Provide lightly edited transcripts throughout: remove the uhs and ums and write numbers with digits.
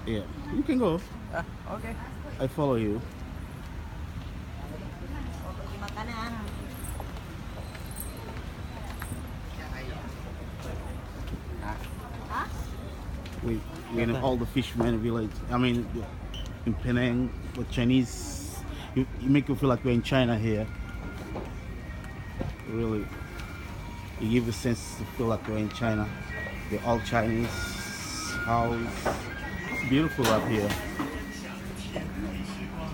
Yeah, you can go. Okay. I follow you. Makanan. Hah? We in all the fishermen village. I mean, in Penang, the Chinese. You make you feel like we're in China here. Really, you give a sense to feel like we're in China. They're all Chinese house. It's beautiful up here.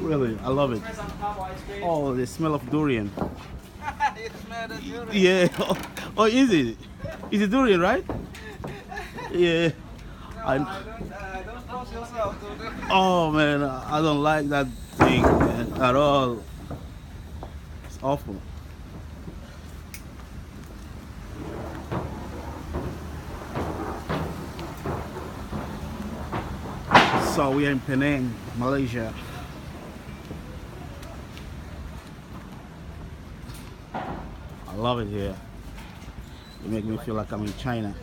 Really, I love it. Oh, the smell of durian. You smell the durian. Yeah. Oh, is it? Is it durian, right? Yeah. Don't force yourself to do. Oh man, I don't like that thing, man, at all. It's awful. So we are in Penang, Malaysia. I love it here. It makes me feel like I'm in China.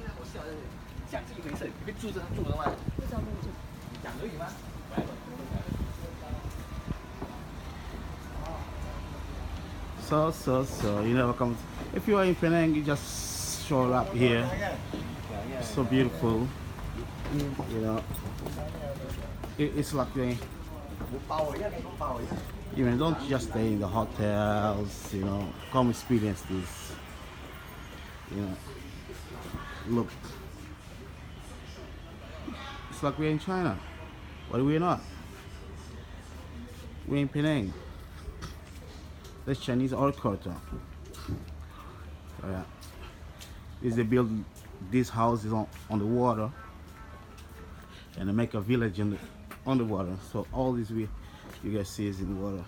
So, you never come. If you are in Penang, you just show up here. It's so beautiful. You know, it's like don't just stay in the hotels. You know, come experience this. You know, look, it's like we're in China, but we're not. We're in Penang. That's Chinese art culture. Yeah. Is they build these houses on the water, and they make a village on the water. So all this you guys see is in the water.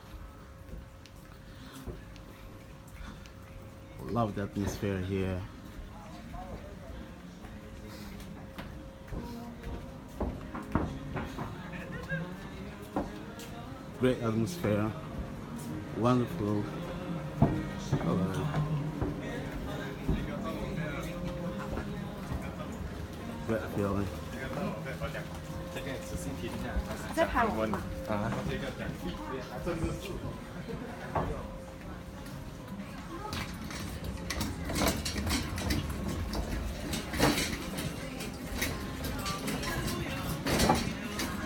Love the atmosphere here. Great atmosphere. Wonderful. I love it. Great feeling. 在拍我吗？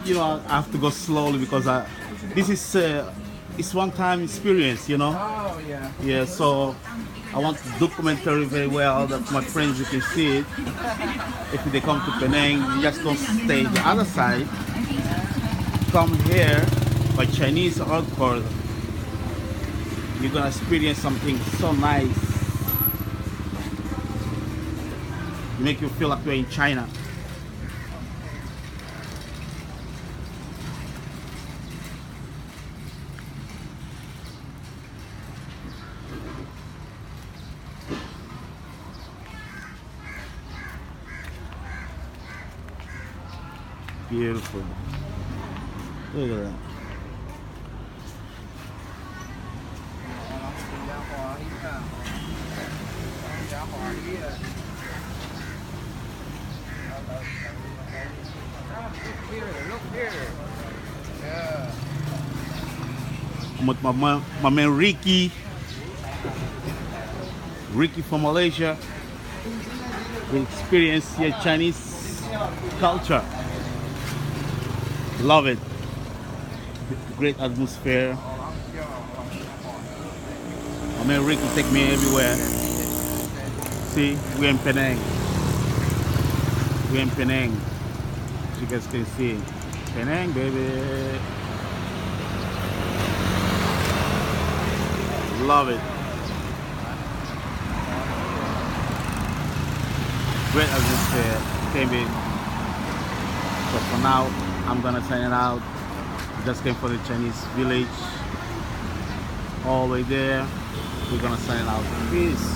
You know, I have to go slowly because this is it's one-time experience. You know. Oh yeah. Yeah. So I want to documentary very well that my friends you can see it. If they come to Penang, you just don't stay the other side. Come here by Chinese art court. You're gonna experience something so nice. Make you feel like you're in China. Beautiful. Look at that. Look here. Yeah. I'm with my man Ricky from Malaysia. We experience here Chinese culture. Love it. Great atmosphere. My man Ricky take me everywhere. See, we're in Penang. We're in Penang. As you guys can see. Penang, baby. Love it. Great atmosphere. Came in. So for now, I'm gonna sign it out. Just came for the Chinese village. All the way there. We're gonna sign it out. Peace.